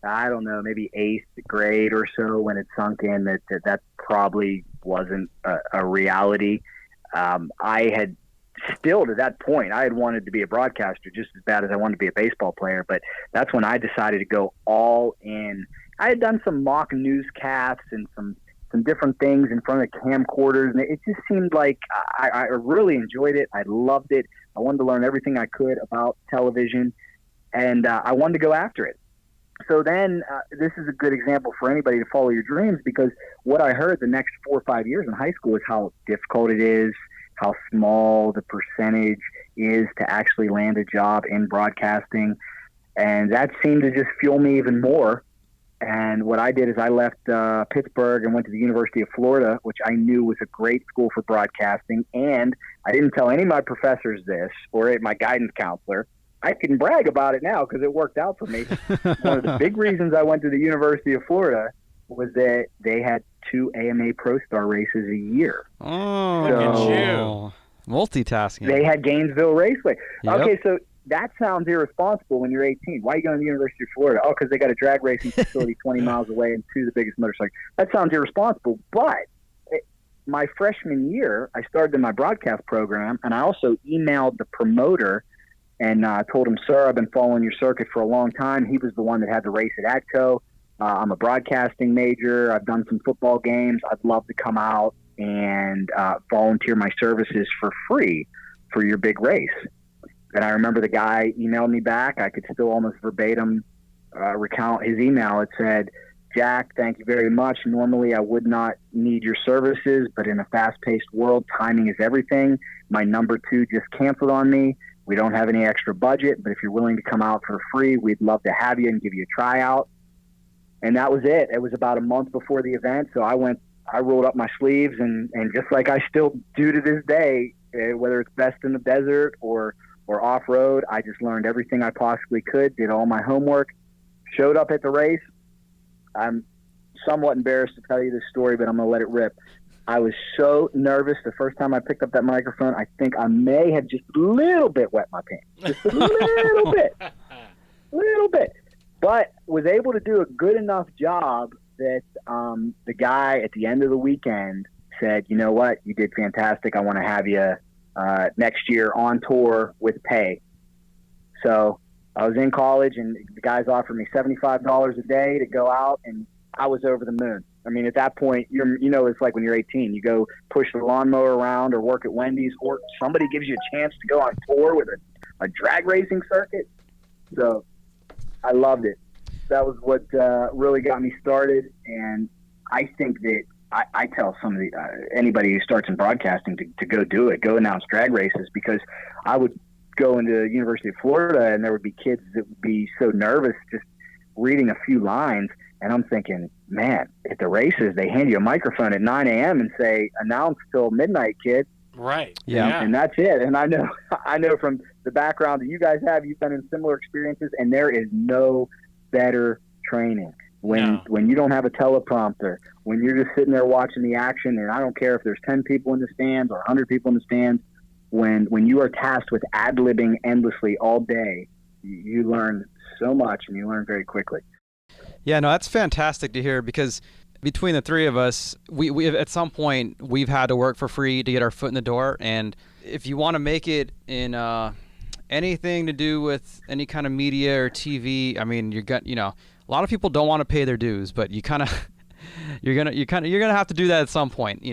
I don't know, maybe 8th grade or so, when it sunk in that probably wasn't a reality. I had still, to that point, I had wanted to be a broadcaster just as bad as I wanted to be a baseball player, but that's when I decided to go all in. I had done some mock newscasts and some different things in front of camcorders, and it just seemed like I really enjoyed it. I loved it. I wanted to learn everything I could about television, and I wanted to go after it. So then this is a good example for anybody to follow your dreams, because what I heard the next 4 or 5 years in high school is how difficult it is, how small the percentage is to actually land a job in broadcasting. And that seemed to just fuel me even more. And what I did is I left Pittsburgh and went to the University of Florida, which I knew was a great school for broadcasting. And I didn't tell any of my professors this, or my guidance counselor. I can brag about it now because it worked out for me. One of the big reasons I went to the University of Florida was that they had 2 AMA Pro Star races a year. Oh, look at you. Multitasking. They had Gainesville Raceway. Yep. Okay, so that sounds irresponsible when you're 18. Why are you going to the University of Florida? Oh, because they got a drag racing facility 20 miles away and 2 of the biggest motorcycles. That sounds irresponsible. But my freshman year, I started in my broadcast program, and I also emailed the promoter and told him, sir, I've been following your circuit for a long time. He was the one that had the race at ATCO. I'm a broadcasting major. I've done some football games. I'd love to come out and volunteer my services for free for your big race. And I remember the guy emailed me back. I could still almost verbatim recount his email. It said, Jack, thank you very much. Normally I would not need your services, but in a fast-paced world, timing is everything. My number 2 just canceled on me. We don't have any extra budget, but if you're willing to come out for free, we'd love to have you and give you a tryout. And that was it. It was about a month before the event. So I rolled up my sleeves and just like I still do to this day, whether it's best in the desert or off-road, I just learned everything I possibly could, did all my homework, showed up at the race. I'm somewhat embarrassed to tell you this story, but I'm going to let it rip. I was so nervous the first time I picked up that microphone. I think I may have just a little bit wet my pants. Just a little bit. But was able to do a good enough job that the guy at the end of the weekend said, you know what, you did fantastic. I want to have you next year on tour with pay. So I was in college, and the guys offered me $75 a day to go out, and I was over the moon. I mean, at that point, it's like when you're 18, you go push the lawnmower around or work at Wendy's, or somebody gives you a chance to go on tour with a drag racing circuit. So I loved it. That was what really got me started, and I think that I tell some of the anybody who starts in broadcasting to go do it, go announce drag races, because I would go into the University of Florida and there would be kids that would be so nervous just reading a few lines, and I'm thinking, man, at the races they hand you a microphone at 9 a.m. and say announce till midnight, kid. Right. Yeah. And that's it. And I know from the background that you guys have, you've been in similar experiences, and there is no better training when you don't have a teleprompter, when you're just sitting there watching the action, and I don't care if there's 10 people in the stands or 100 people in the stands, when you are tasked with ad-libbing endlessly all day, you learn so much, and you learn very quickly. Yeah, no, that's fantastic to hear, because between the three of us, we at some point we've had to work for free to get our foot in the door. And if you want to make it in anything to do with any kind of media or TV, I mean, a lot of people don't want to pay their dues, but you're gonna have to do that at some point,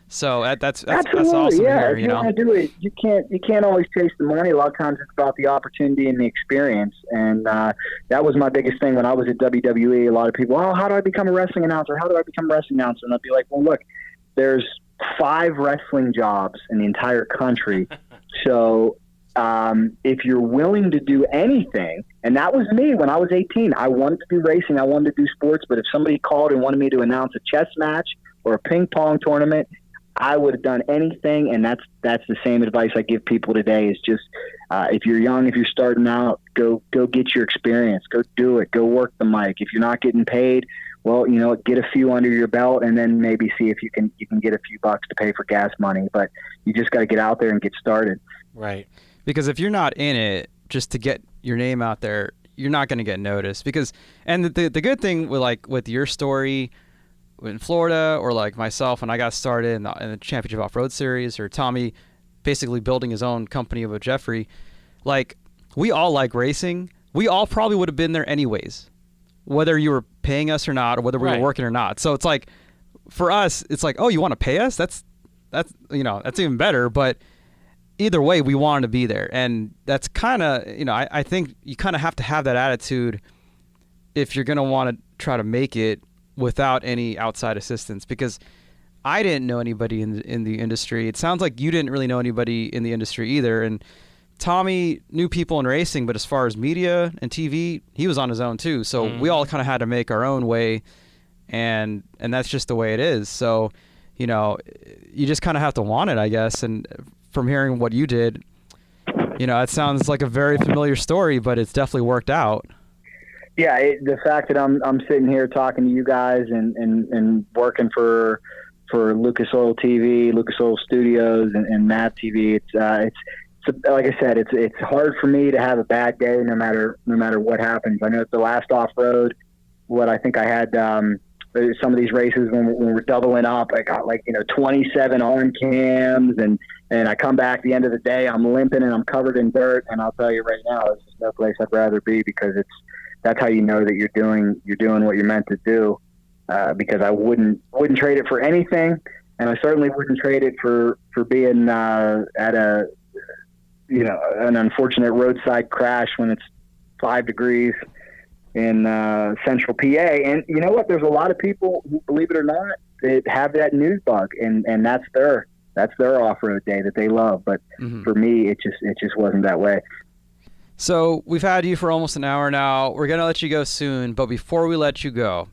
So that's awesome. Yeah, to hear, if you want to do it, you can't always chase the money. A lot of times it's about the opportunity and the experience. And that was my biggest thing when I was at WWE. A lot of people, how do I become a wrestling announcer? How do I become a wrestling announcer? And I'd be like, well, look, there's 5 wrestling jobs in the entire country. So if you're willing to do anything, and that was me when I was 18, I wanted to do racing, I wanted to do sports, but if somebody called and wanted me to announce a chess match or a ping pong tournament, I would have done anything. And that's the same advice I give people today is just, if you're young, if you're starting out, go get your experience, go do it, go work the mic. If you're not getting paid, well, get a few under your belt, and then maybe see if you can get a few bucks to pay for gas money. But you just got to get out there and get started. Right. Because if you're not in it just to get your name out there, you're not going to get noticed. And the good thing with your story in Florida, or like myself when I got started in the Championship Off-Road Series, or Tommy basically building his own company with Jeffrey, like, we all like racing. We all probably would have been there anyways, whether you were paying us or not, or whether we were working or not. So it's like, for us, it's like, oh, you want to pay us? That's even better. But either way, we wanted to be there. And that's kind of, I think you kind of have to have that attitude if you're going to want to try to make it without any outside assistance, because I didn't know anybody in the industry. It sounds like you didn't really know anybody in the industry either. And Tommy knew people in racing, but as far as media and TV, he was on his own too. So we all kind of had to make our own way, and that's just the way it is. So, you just kind of have to want it, I guess. And from hearing what you did, it sounds like a very familiar story, but it's definitely worked out. Yeah, the fact that I'm sitting here talking to you guys and working for Lucas Oil TV, Lucas Oil Studios, and MAVTV, it's like I said, it's hard for me to have a bad day no matter what happens. I know at the last off-road, I think I had some of these races when we're doubling up, I got 27 arm cams, and I come back at the end of the day, I'm limping and I'm covered in dirt, and I'll tell you right now, there's just no place I'd rather be, because that's how you know that you're doing what you're meant to do. Because I wouldn't trade it for anything, and I certainly wouldn't trade it for being at an unfortunate roadside crash when it's 5 degrees in central PA. And you know what? There's a lot of people who, believe it or not, that have that news bug, and that's their off-road day that they love. But for me, it just wasn't that way. So we've had you for almost an hour now. We're going to let you go soon, but before we let you go,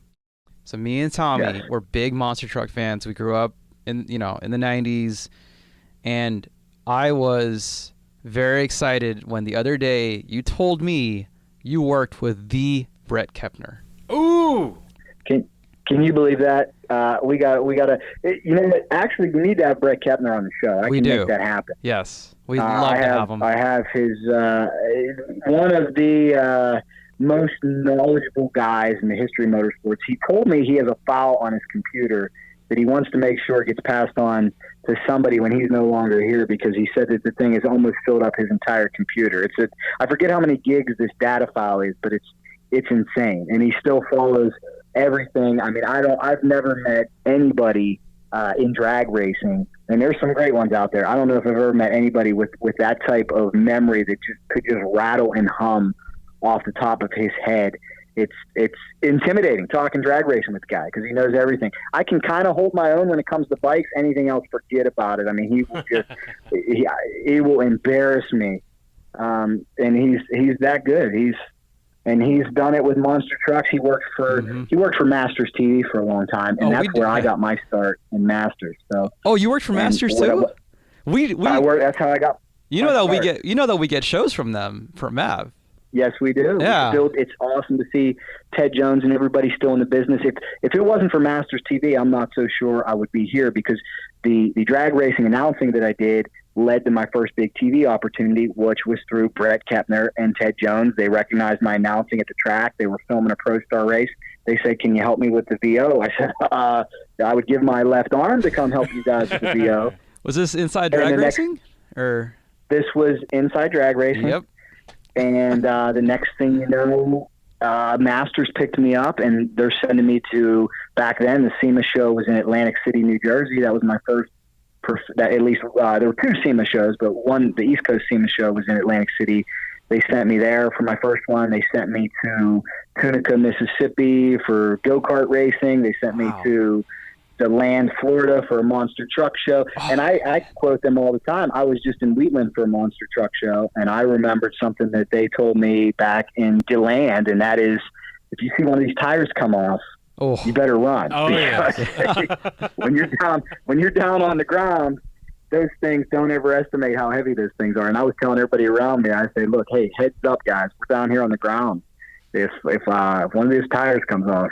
so me and Tommy were big monster truck fans. We grew up in the 90s, and I was very excited when the other day you told me you worked with the Brett Kepner. Ooh! Can you believe that? We got to. Actually, we need to have Brett Kepner on the show. I can make that happen. Yes, we'd love to have him. I have his one of the most knowledgeable guys in the history of motorsports. He told me he has a file on his computer that he wants to make sure it gets passed on to somebody when he's no longer here, because he said that the thing has almost filled up his entire computer. I forget how many gigs this data file is, but it's insane, and he still follows everything. I mean, I've never met anybody in drag racing, and there's some great ones out there. I don't know if I've ever met anybody with that type of memory that could just rattle and hum off the top of his head. it's intimidating talking drag racing with the guy because he knows everything. I can kind of hold my own when it comes to bikes. Anything else, forget about it. I mean, he will just he will embarrass me, and he's that good. He's done it with monster trucks. He worked for Masters TV for a long time, and that's where I got my start in Masters. So you worked for Masters too? I worked. That's how I got. You know that we get shows from them for Mav. Yes, we do. Yeah. It's awesome to see Ted Jones and everybody still in the business. If it wasn't for Masters TV, I'm not so sure I would be here because the drag racing announcing that I did led to my first big TV opportunity, which was through Brett Kepner and Ted Jones. They recognized my announcing at the track. They were filming a Pro Star race. They said, "Can you help me with the VO?" I said, "I would give my left arm to come help you guys with the VO." Was this Inside Drag Racing? Or this was Inside Drag Racing. Yep. And the next thing you know, Masters picked me up, and they're sending me to, back then, the SEMA show was in Atlantic City, New Jersey. That was my first, at least there were 2 SEMA shows, but one, the East Coast SEMA show was in Atlantic City. They sent me there for my first one. They sent me to Tunica, Mississippi for go-kart racing. They sent me to DeLand, Florida for a monster truck show. And I quote them all the time. I was just in Wheatland for a monster truck show, and I remembered something that they told me back in DeLand, and that is, if you see one of these tires come off, you better run. Oh, yeah. when you're down on the ground, those things, don't ever estimate how heavy those things are. And I was telling everybody around me, I say, look, hey, heads up, guys. We're down here on the ground. If one of these tires comes off,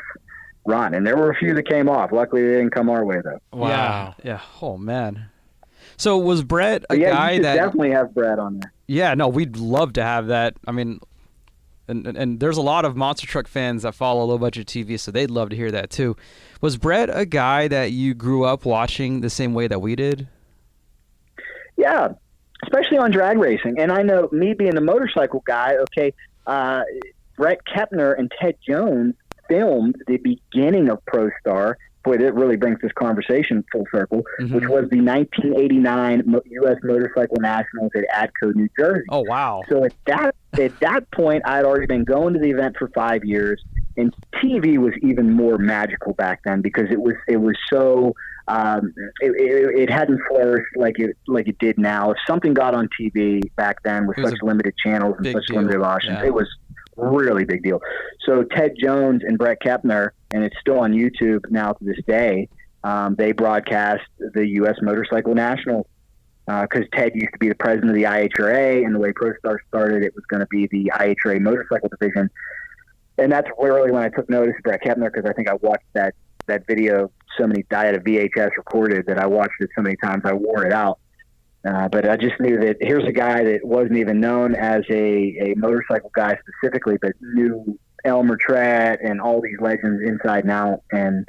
run. And there were a few that came off. Luckily, they didn't come our way, though. Wow. Yeah. Oh, man. So was Brett a guy you should that definitely have Brett on there? Yeah, no, we'd love to have that. I mean, and there's a lot of monster truck fans that follow Low Budget TV, so they'd love to hear that too. Was Brett a guy that you grew up watching the same way that we did? Yeah, especially on drag racing. And I know, me being the motorcycle guy, Brett Kepner and Ted Jones filmed the beginning of Pro Star. Boy, that really brings this conversation full circle, which was the 1989 U.S. Motorcycle Nationals at ADCO, New Jersey. Oh, wow. So at that point, I'd already been going to the event for 5 years, and TV was even more magical back then because it was so it hadn't flourished like it did now. If something got on TV back then with such limited channels and such limited options, it was really big deal. So Ted Jones and Brett Kepner, and it's still on YouTube now to this day, they broadcast the U.S. Motorcycle Nationals because Ted used to be the president of the IHRA, and the way Pro Star started, it was going to be the IHRA motorcycle division. And that's really when I took notice of Brett Kepner, because I think I watched that video so many. I had a VHS recorded that I watched it so many times I wore it out. But I just knew that here's a guy that wasn't even known as a motorcycle guy specifically, but knew Elmer Tratt and all these legends inside and out. And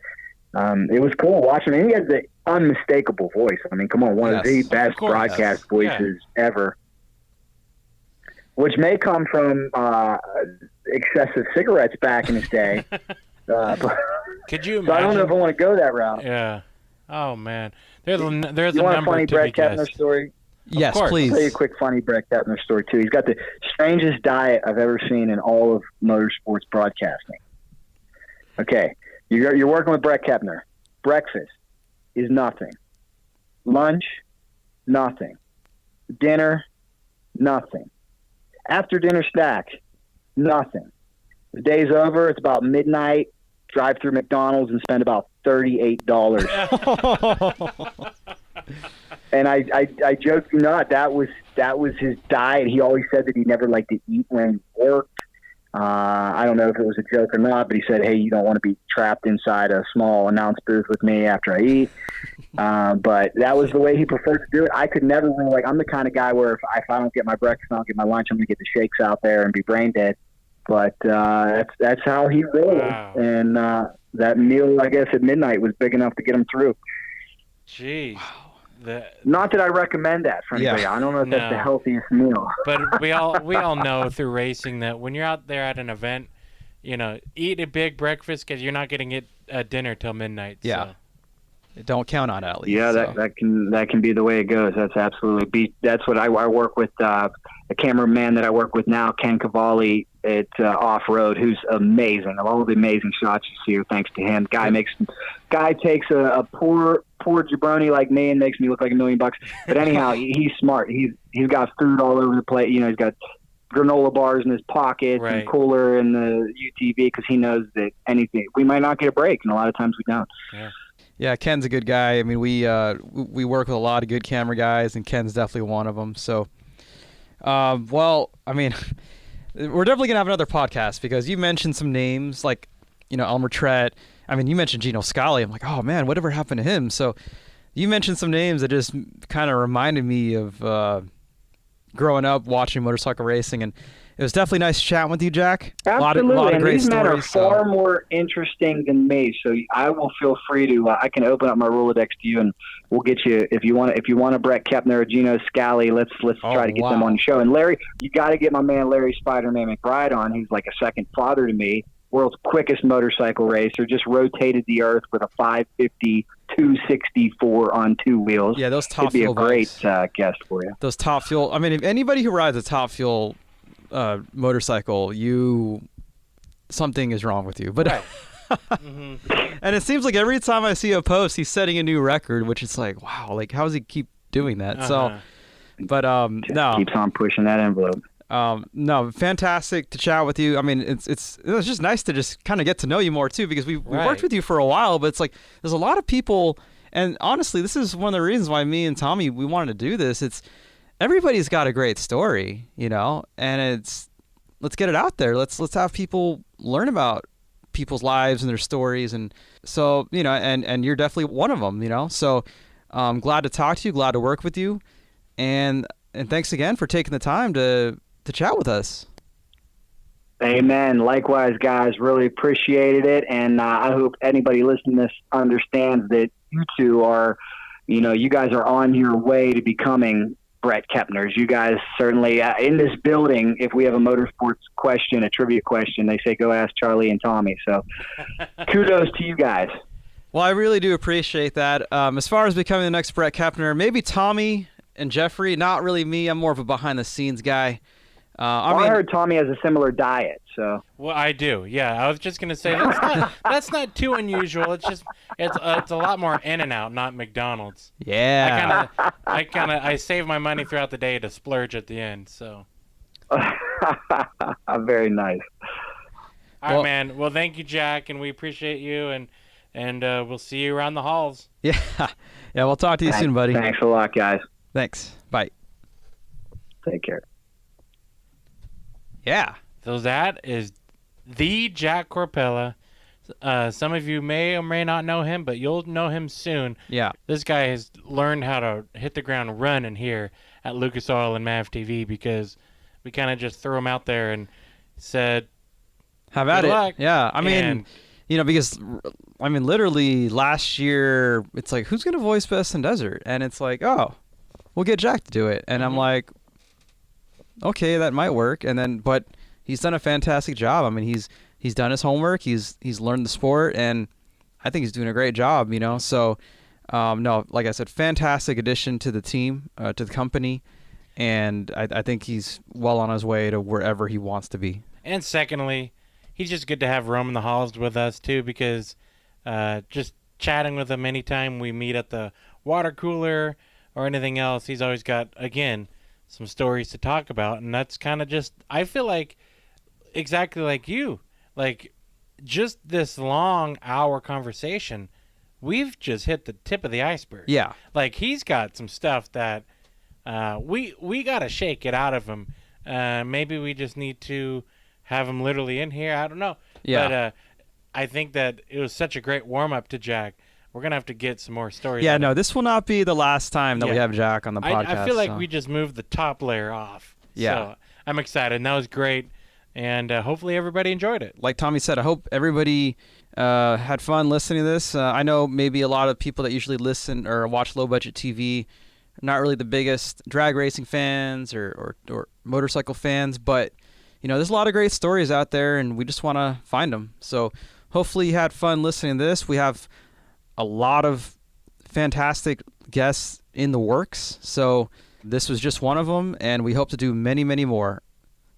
it was cool watching him. He has the unmistakable voice. I mean, come on, one of the best broadcast voices ever. Which may come from excessive cigarettes back in his day. Could you imagine? So I don't know if I want to go that route. Yeah. Oh, man. There's a you number want a funny to Brett be Kepner guessed. story? Yes, course. please. I'll tell you a quick funny Brett Kepner story, too. He's got the strangest diet I've ever seen in all of motorsports broadcasting. Okay, you're working with Brett Kepner. Breakfast is nothing. Lunch, nothing. Dinner, nothing. After dinner snack, nothing. The day's over. It's about midnight. Drive through McDonald's and spend about $38. And I joke you not, that was his diet. He always said that he never liked to eat when he worked. I don't know if it was a joke or not, but he said, hey, you don't want to be trapped inside a small announce booth with me after I eat. But that was the way he preferred to do it. I could never really, I'm the kind of guy where if I don't get my breakfast, I don't get my lunch, I'm going to get the shakes out there and be brain dead. But that's how he rolled. Wow. And that meal, I guess, at midnight was big enough to get him through. Jeez. Wow. Not that I recommend that for anybody. I don't know if that's the healthiest meal. But we all know through racing that when you're out there at an event, eat a big breakfast because you're not getting it at dinner till midnight. Yeah. So. Don't count on it, at least. Yeah, so. that can be the way it goes. That's absolutely that's what I work with. The cameraman that I work with now, Ken Cavalli at Off Road, who's amazing. Of all the amazing shots you see are thanks to him. Guy takes a poor jabroni like me and makes me look like $1 million. But anyhow, he's smart. He's got food all over the place. You know, he's got granola bars in his pockets and cooler in the UTV because he knows that we might not get a break, and a lot of times we don't. Yeah, Ken's a good guy. I mean, we work with a lot of good camera guys, and Ken's definitely one of them. So, well, I mean, we're definitely gonna have another podcast because you mentioned some names like, Elmer Trett. I mean, you mentioned Gino Scali. I'm like, oh man, whatever happened to him? So, you mentioned some names that just kind of reminded me of growing up watching motorcycle racing, and it was definitely nice chatting with you, Jack. Absolutely, a lot of great these men are stories. far more interesting than me. So I will feel free to. I can open up my Rolodex to you, and we'll get you if you want. If you want a Brett Kepner or Gino Scali, let's try to get them on the show. And Larry, you got to get my man Larry Spider-Man McBride on. He's like a second father to me. World's quickest motorcycle racer. Just rotated the earth with a 550 264 on two wheels. Yeah, those Top Fuel. Fuel. It'd be a great guest for you. Those Top Fuel. I mean, if anybody who rides a Top Fuel motorcycle, something is wrong with you. But and it seems like every time I see a post, he's setting a new record, which is like, wow, like how does he keep doing that? So, but no, keeps on pushing that envelope. No, fantastic to chat with you. I mean, it's just nice to just kind of get to know you more too, because we worked with you for a while, but it's like there's a lot of people, and honestly, this is one of the reasons why me and Tommy we wanted to do this. It's everybody's got a great story, and let's get it out there. Let's have people learn about people's lives and their stories, and so and you're definitely one of them, So I'm glad to talk to you, glad to work with you, and thanks again for taking the time to chat with us. Amen. Likewise, guys. Really appreciated it, and I hope anybody listening to this understands that you two are, you guys are on your way to becoming Brett Kepners. You guys certainly in this building. If we have a motorsports question, a trivia question, they say go ask Charlie and Tommy. So, kudos to you guys. Well, I really do appreciate that. As far as becoming the next Brett Kepner, maybe Tommy and Jeffrey. Not really me. I'm more of a behind the scenes guy. I heard Tommy has a similar diet, so. Well, I do. Yeah, I was just gonna say that's not too unusual. It's just it's a lot more In-N-Out, not McDonald's. Yeah. I save my money throughout the day to splurge at the end. So. Very nice. All right, man. Well, thank you, Jack, and we appreciate you, and we'll see you around the halls. Yeah. Yeah. We'll talk to you soon, buddy. Thanks a lot, guys. Thanks. Bye. Take care. Yeah. So that is the Jack Korpela. Some of you may or may not know him, but you'll know him soon. Yeah. This guy has learned how to hit the ground running here at Lucas Oil and MAVTV because we kind of just threw him out there and said, have at it. Luck. Yeah. I mean, because literally last year, it's like, who's going to voice Best in Desert? And it's like, oh, we'll get Jack to do it. And I'm like, okay, that might work. And then, but he's done a fantastic job. I mean, he's done his homework. He's learned the sport, and I think he's doing a great job. So, no, like I said, fantastic addition to the team, to the company, and I think he's well on his way to wherever he wants to be. And secondly, he's just good to have roaming the halls with us too, because just chatting with him anytime we meet at the water cooler or anything else, he's always got, again, some stories to talk about. And that's kind of just, I feel like exactly like you, like just this long hour conversation, we've just hit the tip of the iceberg. Yeah. Like he's got some stuff that we got to shake it out of him. Maybe we just need to have him literally in here. I don't know. Yeah. But I think that it was such a great warm up to Jack. We're going to have to get some more stories. Yeah, no, this will not be the last time that we have Jack on the podcast. I feel like we just moved the top layer off. Yeah. So I'm excited. And that was great. And hopefully everybody enjoyed it. Like Tommy said, I hope everybody had fun listening to this. I know maybe a lot of people that usually listen or watch low-budget TV are not really the biggest drag racing fans or motorcycle fans, but there's a lot of great stories out there, and we just want to find them. So hopefully you had fun listening to this. We have a lot of fantastic guests in the works. So this was just one of them, and we hope to do many, many more.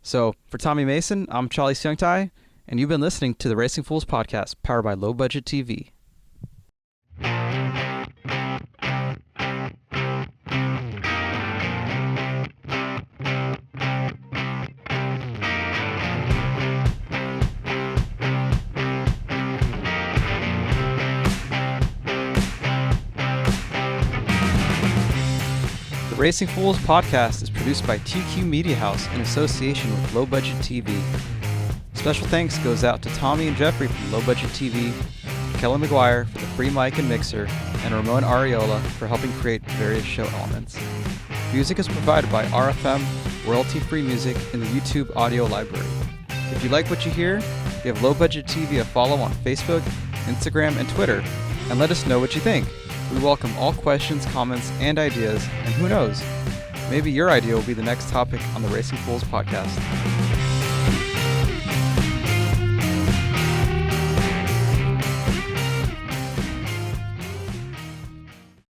So for Tommy Mason, I'm Charlie Seungtai, and you've been listening to the Racing Foolz podcast, powered by Low Budget TV. The Racing Foolz podcast is produced by TQ Media House in association with Low Budget TV. Special thanks goes out to Tommy and Jeffrey from Low Budget TV, Kelly McGuire for the free mic and mixer, and Ramon Ariola for helping create various show elements. Music is provided by RFM, royalty-free music in the YouTube audio library. If you like what you hear, give Low Budget TV a follow on Facebook, Instagram, and Twitter, and let us know what you think. We welcome all questions, comments, and ideas, and who knows, maybe your idea will be the next topic on the Racing Foolz podcast.